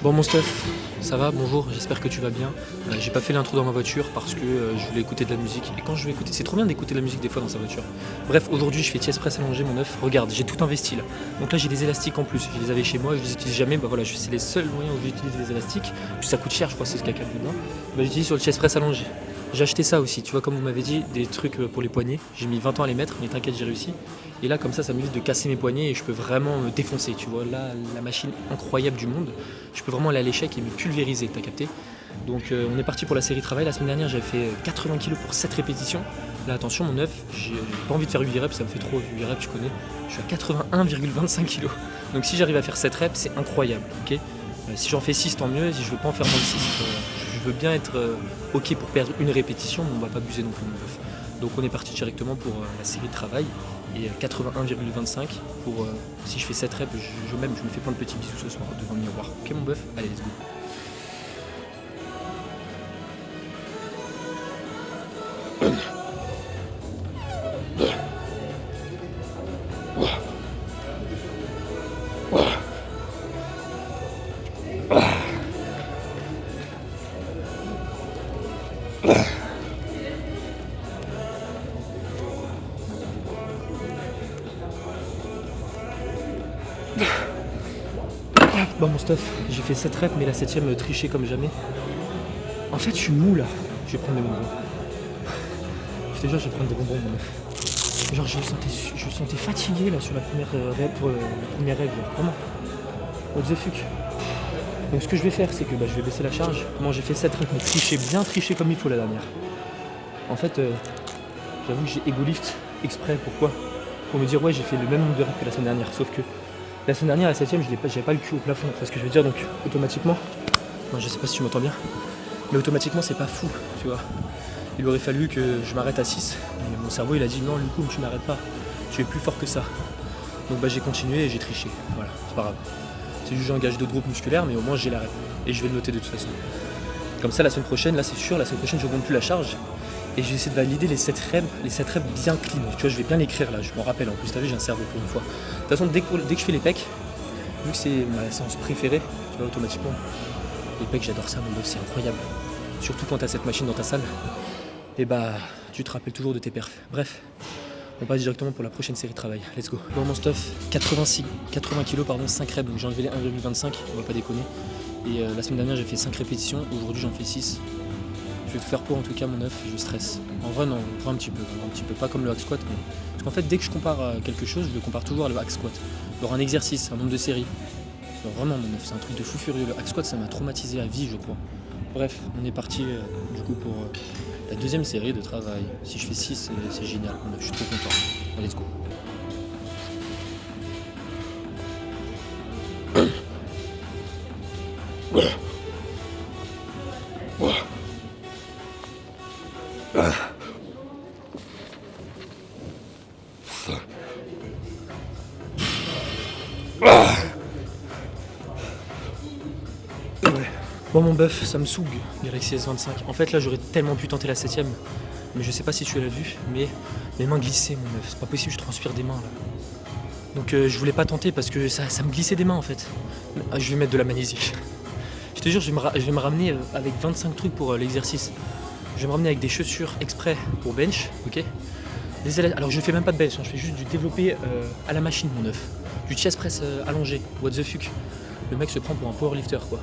Bon mon stuff, ça va, bonjour, j'espère que tu vas bien. J'ai pas fait l'intro dans ma voiture parce que je voulais écouter de la musique. Et quand je vais écouter, c'est trop bien d'écouter de la musique des fois dans sa voiture. Bref, aujourd'hui je fais chest press allongé mon œuf. Regarde, j'ai tout investi là. Donc là j'ai des élastiques en plus, je les avais chez moi, je les utilise jamais. Bah voilà, c'est les seuls moyens où j'utilise les élastiques. Puis ça coûte cher, je crois, c'est ce caca dedans. Bah j'utilise sur le chest press allongé. J'ai acheté ça aussi, tu vois, comme vous m'avez dit, des trucs pour les poignets. J'ai mis 20 ans à les mettre, mais t'inquiète, j'ai réussi. Et là, comme ça m'évite de casser mes poignets et je peux vraiment me défoncer, tu vois. Là, la machine incroyable du monde, je peux vraiment aller à l'échec et me pulvériser, t'as capté. Donc on est parti pour la série travail. La semaine dernière, j'avais fait 80 kg pour 7 répétitions. Là, attention, mon œuf, j'ai pas envie de faire 8 reps, ça me fait trop 8 reps, tu connais. Je suis à 81,25 kg. Donc si j'arrive à faire 7 reps, c'est incroyable, ok. Si j'en fais 6, tant mieux. Si je veux pas en faire moins de 6, je veux bien être ok pour perdre une répétition, mais on va pas abuser non plus mon œuf. Donc on est parti directement pour la série de travail. Et 81,25 pour si je fais 7 reps, je me fais plein de petits bisous ce soir devant le miroir. Ok mon bœuf, allez let's go. Bon mon stuff, j'ai fait 7 reps mais la 7ème trichée comme jamais. En fait je suis mou là, je vais prendre des bonbons. Je te jure je vais prendre des bonbons mon meuf. Genre je me sentais fatigué là sur la première rep, genre, vraiment. What the fuck. Donc ce que je vais faire c'est que je vais baisser la charge. Moi j'ai fait 7 reps mais bien triché comme il faut la dernière. En fait j'avoue que j'ai ego lift exprès, pourquoi? Pour me dire ouais j'ai fait le même nombre de reps que la semaine dernière, sauf que la semaine dernière, la 7ème, j'avais pas le cul au plafond, c'est ce que je veux dire, donc automatiquement, non, je sais pas si tu m'entends bien, mais automatiquement c'est pas fou, tu vois. Il aurait fallu que je m'arrête à 6, mais mon cerveau il a dit non Lucum, tu n'arrêtes pas, tu es plus fort que ça. Donc j'ai continué et j'ai triché, voilà, c'est pas grave. C'est juste un gage de groupe musculaire, mais au moins j'ai l'arrêt, et je vais le noter de toute façon. Comme ça la semaine prochaine, là c'est sûr, la semaine prochaine je ne compte plus la charge, et je vais essayer de valider les 7 reps bien clean. Tu vois, je vais bien l'écrire là, je m'en rappelle en plus, t'as vu, j'ai un cerveau pour une fois. De toute façon, dès que je fais les pecs, vu que c'est ma séance préférée, tu vois, automatiquement, les pecs, j'adore ça, mon bœuf, c'est incroyable. Surtout quand t'as cette machine dans ta salle, et tu te rappelles toujours de tes perfs. Bref, on passe directement pour la prochaine série de travail. Let's go. Bon, mon stuff, 80 kg, 5 reps, donc j'ai enlevé les 1,25, on va pas déconner. Et la semaine dernière, j'ai fait 5 répétitions, aujourd'hui j'en fais 6. Je vais tout faire pour en tout cas mon œuf, je stresse. En vrai non, un petit peu, pas comme le hack squat. Mais... Parce qu'en fait dès que je compare à quelque chose, je le compare toujours à le hack squat. Alors un exercice, un nombre de séries. Alors, vraiment mon œuf, c'est un truc de fou furieux. Le hack squat ça m'a traumatisé à vie je crois. Bref, on est parti du coup pour la deuxième série de travail. Si je fais 6, c'est génial, mon œuf, je suis trop content. Allez, let's go. Bon mon bœuf, ça me sougue, Galaxy S25. En fait là j'aurais tellement pu tenter la 7ème, mais je sais pas si tu l'as vu, mais mes mains glissaient mon bœuf, c'est pas possible, je transpire des mains là. Donc je voulais pas tenter parce que ça me glissait des mains en fait. Je vais mettre de la magnésie. Je te jure, je vais me ramener avec 25 trucs pour l'exercice. Je vais me ramener avec des chaussures exprès pour bench, ok. Alors je fais même pas de bench, je fais juste du développé à la machine mon œuf. Du chest press allongé, what the fuck. Le mec se prend pour un powerlifter quoi.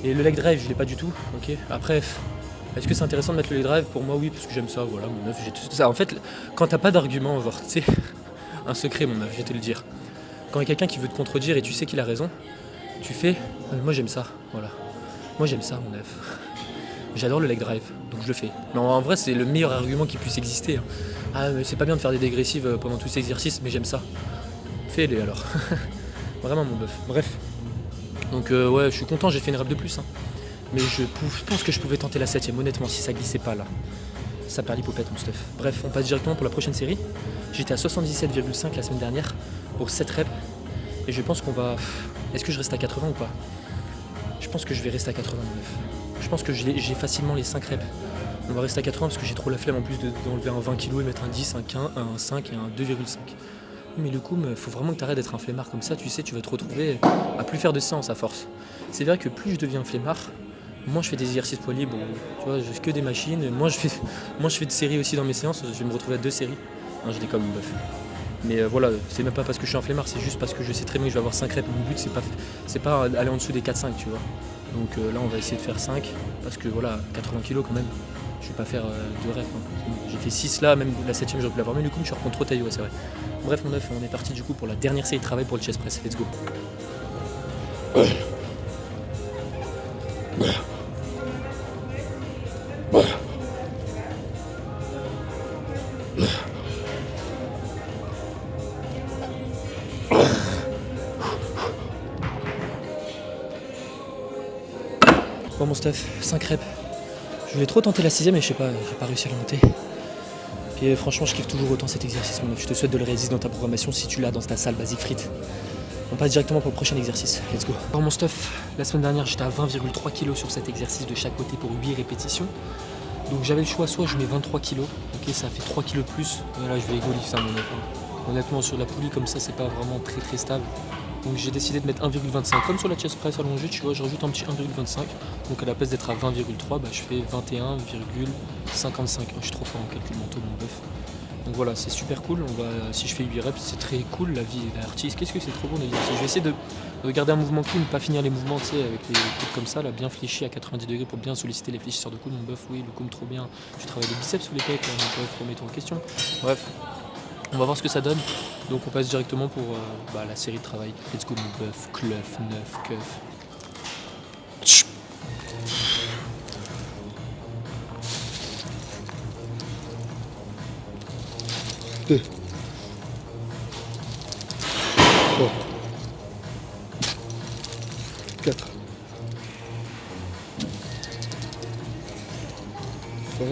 Et le leg drive, je l'ai pas du tout, ok. Après, est-ce que c'est intéressant de mettre le leg drive? Pour moi, oui, parce que j'aime ça, voilà, mon œuf, j'ai tout ça. En fait, quand t'as pas d'argument, genre, tu sais, un secret, mon œuf, je vais te le dire. Quand il y a quelqu'un qui veut te contredire et tu sais qu'il a raison, tu fais, moi j'aime ça, voilà. Moi j'aime ça, mon œuf. J'adore le leg drive, donc je le fais. Mais en vrai, c'est le meilleur argument qui puisse exister. Hein. Ah, mais c'est pas bien de faire des dégressives pendant tous ces exercices, mais j'aime ça. Fais-les alors. Vraiment, mon œuf. Bref. Donc ouais, je suis content, j'ai fait une rep de plus. Hein. Mais je pense que je pouvais tenter la 7ème, honnêtement, si ça glissait pas là. Ça perd l'hypopète, mon stuff. Bref, on passe directement pour la prochaine série. J'étais à 77,5 la semaine dernière pour 7 reps. Et je pense qu'on va... Est-ce que je reste à 80 ou pas? Je pense que je vais rester à 89. Je pense que j'ai facilement les 5 reps. On va rester à 80 parce que j'ai trop la flemme en plus d'enlever un 20 kg et mettre un 10, un 15, un 5 et un 2,5. Mais le coup, faut vraiment que tu arrêtes d'être un flemmard comme ça, tu sais, tu vas te retrouver à plus faire de séances à force. C'est vrai que plus je deviens flemmard, moins je fais des exercices poids libres, tu vois, je fais que des machines, moi je fais de séries aussi dans mes séances, je vais me retrouver à 2 séries. Non, je déconne, mon bœuf. Mais voilà, c'est même pas parce que je suis un flemmard, c'est juste parce que je sais très bien que je vais avoir 5 reps. Mon but, c'est pas aller en dessous des 4-5, tu vois. Donc là, on va essayer de faire 5, parce que voilà, 80 kg quand même, je vais pas faire 2 reps. Hein. J'ai fait 6 là, même la 7ème, j'aurais pu l'avoir, mais du coup, je suis reprendre trop taillé, ouais, c'est vrai. Bref, mon œuf, on est parti du coup pour la dernière série de travail pour le chest press. Let's go. Bon mon stuff, 5 reps. Je voulais trop tenter la 6ème mais je sais pas, j'ai pas réussi à la monter. Et franchement je kiffe toujours autant cet exercice mon œuf. Je te souhaite de le réaliser dans ta programmation si tu l'as dans ta salle basique frite. On passe directement pour le prochain exercice. Let's go. Alors mon stuff, la semaine dernière j'étais à 20,3 kg sur cet exercice de chaque côté pour 8 répétitions. Donc j'avais le choix, soit je mets 23 kg, ok, ça fait 3 kg de plus. Et là je vais égolifier ça mon œuf. Honnêtement sur la poulie comme ça c'est pas vraiment très stable. Donc j'ai décidé de mettre 1,25 comme sur la chest press allongée, tu vois, je rajoute un petit 1,25. Donc à la place d'être à 20,3, bah, je fais 21,55. Je suis trop fort en calcul mentaux mon bœuf. Donc voilà, c'est super cool. Si je fais 8 reps, c'est très cool. La vie l'artiste, qu'est-ce que c'est trop bon l'exercice. Je vais essayer de garder un mouvement clean, pas finir les mouvements, tu sais, avec les coudes comme ça, là, bien fléchis à 90 degrés pour bien solliciter les fléchisseurs de coude. Mon bœuf, oui, le coude trop bien. Tu travailles les biceps ou les pecs, mon bœuf, remets-toi en question. Bref. On va voir ce que ça donne. Donc on passe directement pour la série de travail. Let's go mon bœuf, cleuf, neuf, keuf. 2, 3, 4, 5,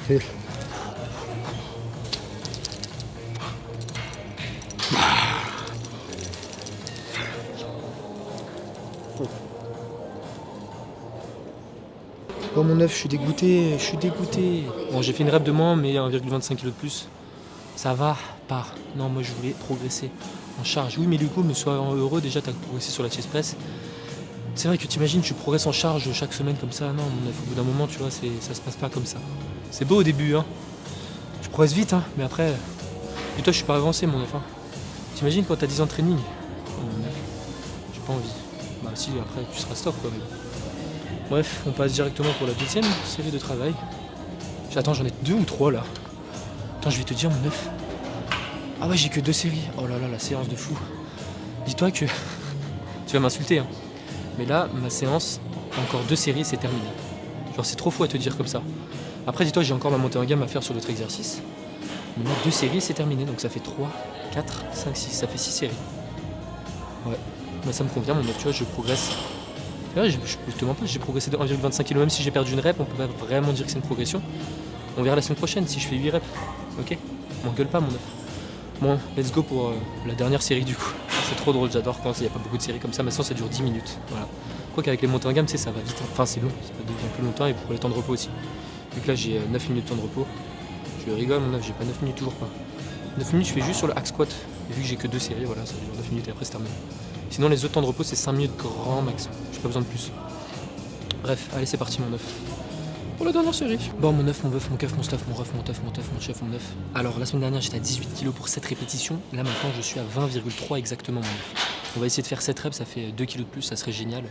6, 7. Oh mon œuf, je suis dégoûté. Bon j'ai fait une rep de moins mais 1,25 kg de plus. Ça va pas. Non moi je voulais progresser en charge. Oui mais du coup me sois heureux déjà t'as progressé sur la chest press. C'est vrai que t'imagines tu progresses en charge chaque semaine comme ça. Non mon œuf, au bout d'un moment tu vois ça se passe pas comme ça. C'est beau au début hein. Je progresse vite hein, mais après. Et toi je suis pas avancé mon œuf hein. T'imagines quand t'as 10 ans de training. Oh mon œuf. J'ai pas envie. Bah si après tu seras stop quoi même. Bref, on passe directement pour la deuxième série de travail. Attends, j'en ai 2 ou 3 là. Attends, je vais te dire mon œuf. Ah ouais, j'ai que 2 séries. Oh là là, la séance de fou. Dis-toi que... tu vas m'insulter, hein. Mais là, ma séance, encore 2 séries, c'est terminé. Genre, c'est trop fou à te dire comme ça. Après, dis-toi, j'ai encore ma montée en gamme à faire sur l'autre exercice. Mais là, 2 séries, c'est terminé. Donc ça fait 3, 4, 5, 6. Ça fait 6 séries. Ouais. Mais ça me convient, mon œuf, tu vois, je progresse. Là, je te mens pas, j'ai progressé de 1,25 kg, même si j'ai perdu une rep, on peut pas vraiment dire que c'est une progression. On verra la semaine prochaine si je fais 8 reps. Ok? M'engueule pas mon œuf. Bon, let's go pour la dernière série du coup. C'est trop drôle, j'adore quand il n'y a pas beaucoup de séries comme ça, maintenant ça dure 10 minutes. Voilà. Quoi qu'avec les montées en gamme, tu sais, ça va vite. Enfin c'est long, ça va durer un peu longtemps et pour les temps de repos aussi. Vu que là j'ai 9 minutes de temps de repos. Je rigole mon œuf, j'ai pas 9 minutes toujours pas. 9 minutes je fais juste sur le hack squat. Et vu que j'ai que 2 séries, voilà, ça dure 9 minutes et après c'est terminé. Sinon les autres temps de repos c'est 5 minutes grand max. J'ai pas besoin de plus. Bref, allez c'est parti mon œuf. Pour la dernière série. Bon mon œuf, mon bœuf, mon keuf, mon stuff, mon ref, mon teuf, mon teuf, mon chef, mon œuf. Alors la semaine dernière j'étais à 18 kg pour 7 répétitions. Là maintenant je suis à 20,3 exactement mon œuf. On va essayer de faire 7 reps, ça fait 2 kg de plus, ça serait génial.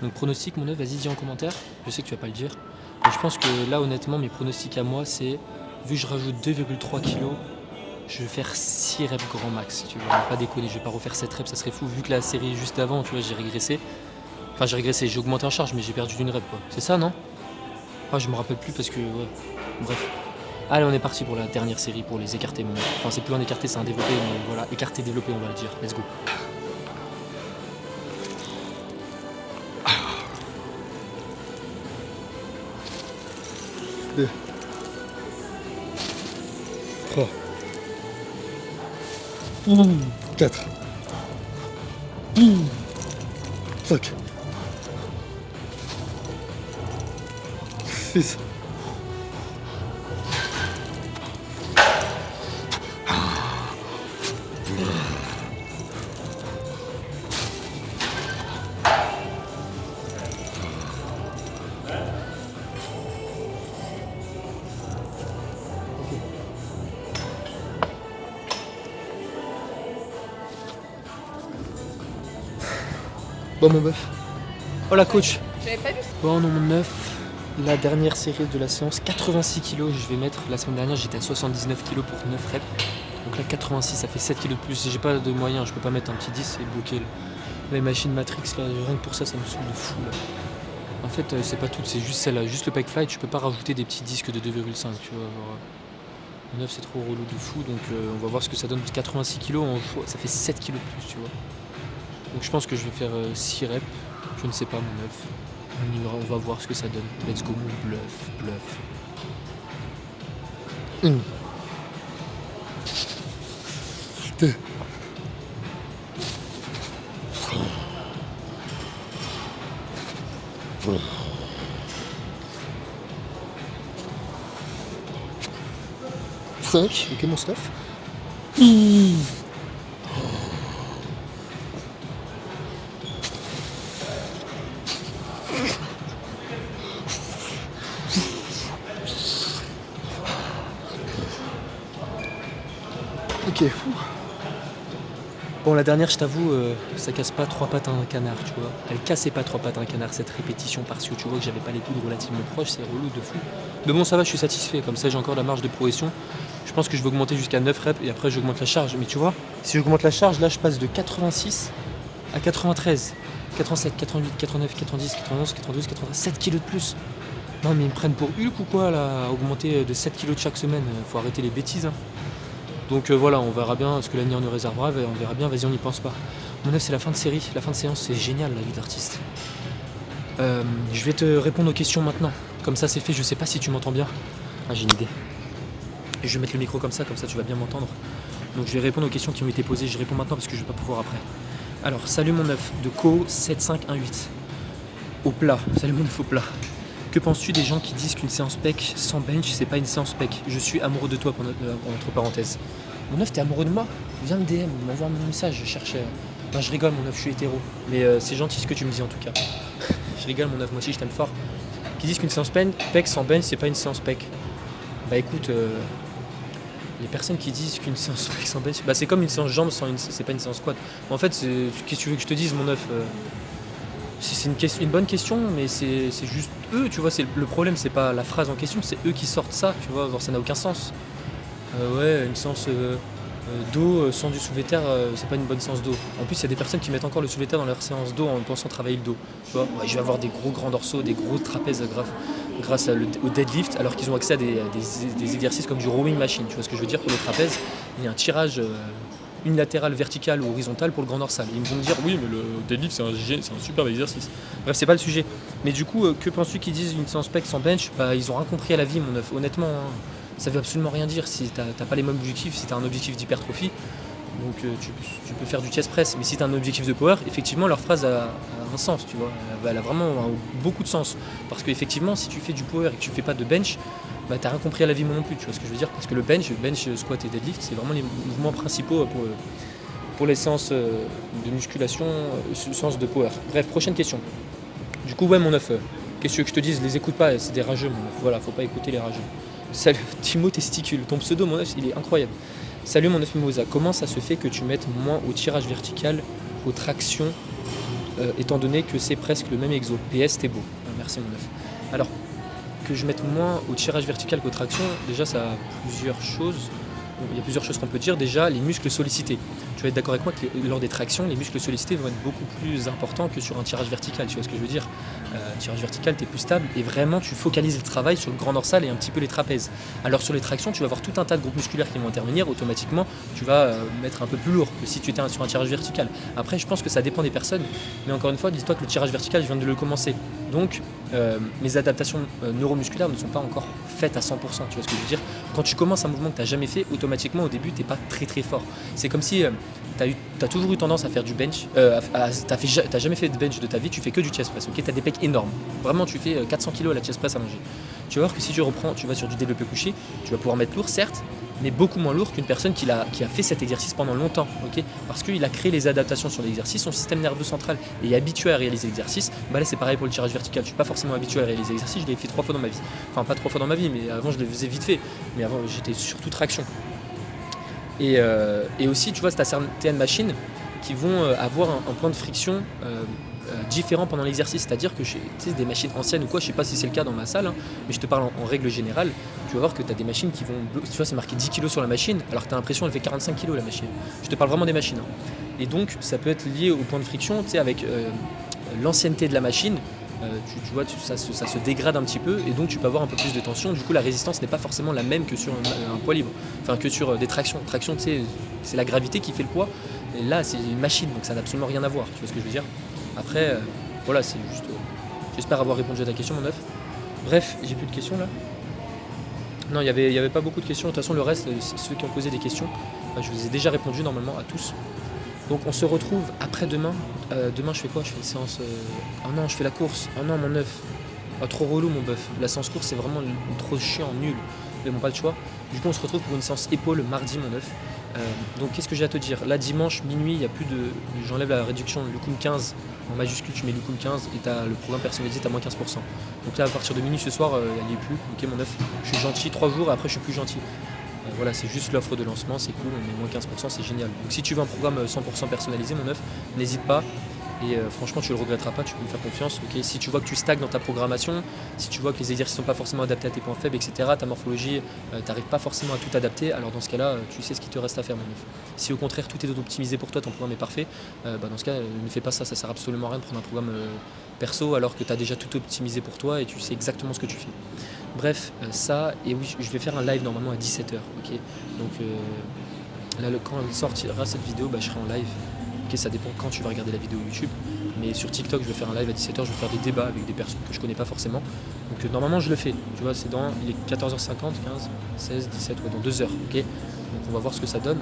Donc pronostic mon œuf, vas-y dis en commentaire. Je sais que tu vas pas le dire. Et je pense que là honnêtement mes pronostics à moi c'est, vu que je rajoute 2,3 kg, je vais faire 6 reps grand max, tu vois, pas déconner, je vais pas refaire 7 reps, ça serait fou, vu que la série juste avant, tu vois, j'ai régressé. Enfin j'ai régressé, j'ai augmenté en charge, mais j'ai perdu d'une rep quoi. C'est ça non? Ah je me rappelle plus parce que, ouais, bref. Allez on est parti pour la dernière série, pour les écartés mon œuf. Enfin c'est plus un écarté, c'est un développé, mais voilà, écarté, développé on va le dire, let's go. Deux, 3, 4, 5, 6, Bon mon bœuf. Oh la coach. J'avais pas vu. Bon non mon œuf. La dernière série de la séance, 86 kg je vais mettre. La semaine dernière j'étais à 79 kg pour 9 reps. Donc là 86 ça fait 7 kg de plus. J'ai pas de moyens, je peux pas mettre un petit 10 et bloquer les machines Matrix là. Rien que pour ça me saoule de fou là. En fait c'est pas tout, c'est juste celle-là. Juste le pec fly, tu peux pas rajouter des petits disques de 2,5 tu vois. Mon œuf c'est trop relou de fou donc on va voir ce que ça donne. 86 kg ça fait 7 kg de plus tu vois. Donc je pense que je vais faire 6 reps. Je ne sais pas mon œuf. On va voir ce que ça donne. Let's go mon bluff. 1, 2, 3, 5. Ok mon stuff. Ok. Bon la dernière je t'avoue ça casse pas 3 pattes à un canard tu vois. Elle cassait pas 3 pattes à un canard cette répétition parce que tu vois que j'avais pas les coudes relativement proches, c'est relou de fou. Mais bon ça va je suis satisfait, comme ça j'ai encore la marge de progression. Je pense que je vais augmenter jusqu'à 9 reps et après j'augmente la charge. Mais tu vois, si j'augmente la charge là je passe de 86 à 93, 87, 88, 89, 90, 91, 92, 87 kg de plus. Non mais ils me prennent pour Hulk ou quoi là, à augmenter de 7 kg chaque semaine, faut arrêter les bêtises hein. Donc voilà, on verra bien ce que l'avenir nous réservera, on verra bien, vas-y on n'y pense pas. Mon œuf c'est la fin de série, la fin de séance, c'est génial la vie d'artiste. Je vais te répondre aux questions maintenant, comme ça c'est fait, je sais pas si tu m'entends bien. Ah j'ai une idée. Et je vais mettre le micro comme ça tu vas bien m'entendre. Donc je vais répondre aux questions qui m'ont été posées, je réponds maintenant parce que je vais pas pouvoir après. Alors, salut mon œuf de Co 7518. Au plat, salut mon œuf au plat. Que penses-tu des gens qui disent qu'une séance pec sans bench, c'est pas une séance pec? Je suis amoureux de toi, entre parenthèses. Mon œuf, t'es amoureux de moi? Viens me DM, m'envoie un message, je cherche. Enfin, je rigole, mon œuf, je suis hétéro. Mais c'est gentil ce que tu me dis en tout cas. Je rigole, mon œuf, moi aussi, je t'aime fort. Qui disent qu'une séance pec sans bench, c'est pas une séance pec. Bah écoute, les personnes qui disent qu'une séance pec sans bench, bah c'est comme une séance jambes c'est pas une séance squat. En fait, qu'est-ce que tu veux que je te dise, mon œuf? C'est une bonne question, mais c'est juste eux, tu vois, le problème, c'est pas la phrase en question, c'est eux qui sortent ça, tu vois, genre, ça n'a aucun sens. Ouais, une séance dos sans du soulevé-terre, c'est pas une bonne séance dos. En plus, il y a des personnes qui mettent encore le soulevé-terre dans leur séance dos en pensant travailler le dos. Tu vois, ouais, je vais avoir des gros grands dorsaux, des gros trapèzes grâce au deadlift, alors qu'ils ont accès à des exercices comme du rowing machine. Tu vois ce que je veux dire? Pour le trapèze, il y a un tirage unilatéral, vertical ou horizontal pour le grand dorsal. Ils vont me dire oui mais le deadlift c'est un superbe exercice. Bref, c'est pas le sujet. Mais du coup, que penses-tu qu'ils disent une séance pec sans bench? Bah ils ont rien compris à la vie mon œuf, honnêtement hein. Ça veut absolument rien dire si t'as pas les mêmes objectifs, si t'as un objectif d'hypertrophie. Donc tu peux faire du chest press, mais si tu as un objectif de power, effectivement leur phrase a un sens, tu vois. Elle a vraiment beaucoup de sens. Parce qu'effectivement, si tu fais du power et que tu fais pas de bench, bah t'as rien compris à la vie moi non plus, tu vois ce que je veux dire. Parce que le bench, squat et deadlift, c'est vraiment les mouvements principaux pour les séances de musculation, séances de power. Bref, prochaine question. Du coup, ouais mon œuf, qu'est-ce que je te dise, les écoute pas, c'est des rageux mon œuf. Voilà, faut pas écouter les rageux. Salut, Timo Testicule, ton pseudo mon œuf, il est incroyable. Salut mon œuf Mimosa, comment ça se fait que tu mettes moins au tirage vertical qu'aux tractions, étant donné que c'est presque le même exo? PS, t'es beau. Merci mon œuf. Alors, que je mette moins au tirage vertical qu'aux tractions, déjà ça a plusieurs choses. Il y a plusieurs choses qu'on peut dire. Déjà, les muscles sollicités. Tu vas être d'accord avec moi que lors des tractions, les muscles sollicités vont être beaucoup plus importants que sur un tirage vertical. Tu vois ce que je veux dire? Tirage vertical, tu es plus stable et vraiment tu focalises le travail sur le grand dorsal et un petit peu les trapèzes. Alors sur les tractions, tu vas avoir tout un tas de groupes musculaires qui vont intervenir. Automatiquement, tu vas mettre un peu plus lourd que si tu étais sur un tirage vertical. Après, je pense que ça dépend des personnes. Mais encore une fois, dis-toi que le tirage vertical, je viens de le commencer. Donc, mes adaptations neuromusculaires ne sont pas encore faites à 100%. Tu vois ce que je veux dire? Quand tu commences un mouvement que tu n'as jamais fait, automatiquement au début, tu n'es pas très très fort. C'est comme si tu as toujours eu tendance à faire du bench, t'as jamais fait de bench de ta vie, tu fais que du chest press, ok? Tu as des pecs énormes. Vraiment, tu fais 400 kg à la chest press allongée. Tu vas voir que si tu reprends, tu vas sur du développé couché, tu vas pouvoir mettre lourd, certes, mais beaucoup moins lourd qu'une personne qui a fait cet exercice pendant longtemps, ok? Parce qu'il a créé les adaptations sur l'exercice, son système nerveux central est habitué à réaliser l'exercice. Bah là, c'est pareil pour le tirage vertical, je suis pas forcément habitué à réaliser l'exercice, je l'ai fait 3 fois dans ma vie. Enfin, pas 3 fois dans ma vie, mais avant, je le faisais vite fait. Mais avant, j'étais surtout traction. Et aussi, tu vois, tu as certaines machines qui vont avoir un point de friction différent pendant l'exercice. C'est-à-dire que chez des machines anciennes ou quoi, je sais pas si c'est le cas dans ma salle, hein, mais je te parle en règle générale, tu vas voir que tu as des machines qui vont, tu vois, c'est marqué 10 kg sur la machine, alors que tu as l'impression qu'elle fait 45 kg la machine. Je te parle vraiment des machines. Hein. Et donc ça peut être lié au point de friction, avec l'ancienneté de la machine. Tu vois, ça se dégrade un petit peu et donc tu peux avoir un peu plus de tension. Du coup, la résistance n'est pas forcément la même que sur un poids libre, enfin que sur des tractions. Traction, c'est la gravité qui fait le poids. Et là, c'est une machine, donc ça n'a absolument rien à voir. Tu vois ce que je veux dire? Après, voilà, c'est juste. J'espère avoir répondu à ta question, mon œuf. Bref, j'ai plus de questions là. Non, il y avait pas beaucoup de questions. De toute façon, le reste, ceux qui ont posé des questions, je vous ai déjà répondu normalement à tous. Donc on se retrouve après-demain. Demain, je fais quoi? Je fais une séance. Oh non, je fais la course. Oh non, mon œuf. Oh, trop relou, mon bœuf. La séance course, c'est vraiment trop chiant, nul. Mais bon, pas le choix. Du coup, on se retrouve pour une séance épaule mardi, mon œuf. Donc, qu'est-ce que j'ai à te dire? Là, dimanche, minuit, il y a plus de. J'enlève la réduction Lucum 15. En majuscule, tu mets Lucum 15 et tu as le programme personnalisé, tu as moins 15%. Donc là, à partir de minuit ce soir, elle n'y est plus. Ok, mon œuf. Je suis gentil 3 jours et après, je suis plus gentil. Voilà, c'est juste l'offre de lancement, c'est cool, on met moins 15%, c'est génial. Donc si tu veux un programme 100% personnalisé, mon œuf, n'hésite pas. Et franchement, tu ne le regretteras pas, tu peux me faire confiance. Okay, si tu vois que tu stagnes dans ta programmation, si tu vois que les exercices ne sont pas forcément adaptés à tes points faibles, etc., ta morphologie, tu n'arrives pas forcément à tout adapter, alors dans ce cas-là, tu sais ce qu'il te reste à faire, mon œuf. Si au contraire tout est optimisé pour toi, ton programme est parfait, dans ce cas, ne fais pas ça, ça sert absolument à rien de prendre un programme perso alors que tu as déjà tout optimisé pour toi et tu sais exactement ce que tu fais. Bref, ça, et oui, je vais faire un live normalement à 17h, ok. Donc là, quand sortira cette vidéo, je serai en live. Ok, ça dépend quand tu vas regarder la vidéo YouTube. Mais sur TikTok, je vais faire un live à 17h, je vais faire des débats avec des personnes que je connais pas forcément. Donc normalement, je le fais. Tu vois, il est 14h50, 15, 16, 17, ouais, dans 2 heures, ok. Donc on va voir ce que ça donne.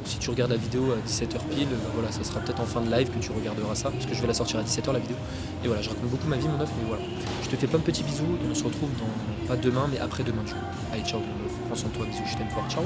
Si tu regardes la vidéo à 17h pile, voilà, ça sera peut-être en fin de live que tu regarderas ça, parce que je vais la sortir à 17h la vidéo. Et voilà, je raconte beaucoup ma vie, mon œuf, mais voilà. Je te fais plein de petits bisous et on se retrouve pas demain, mais après-demain, du coup. Allez, ciao, mon œuf. Prends soin de toi, bisous, je t'aime fort, ciao.